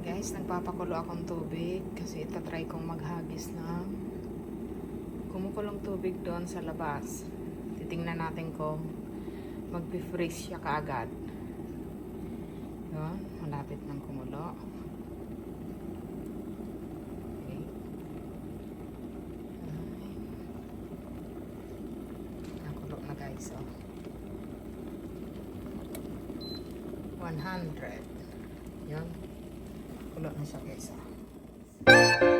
Guys, nagpapakulo akong tubig kasi itatry kong maghagis ng kumukulong tubig doon sa labas. Titingnan natin kung magpi-freeze siya kaagad. Yun, malapit ng kumulo. Okay. Nakulo na guys, oh. 100. Yun. Kulo na siya guys, oh.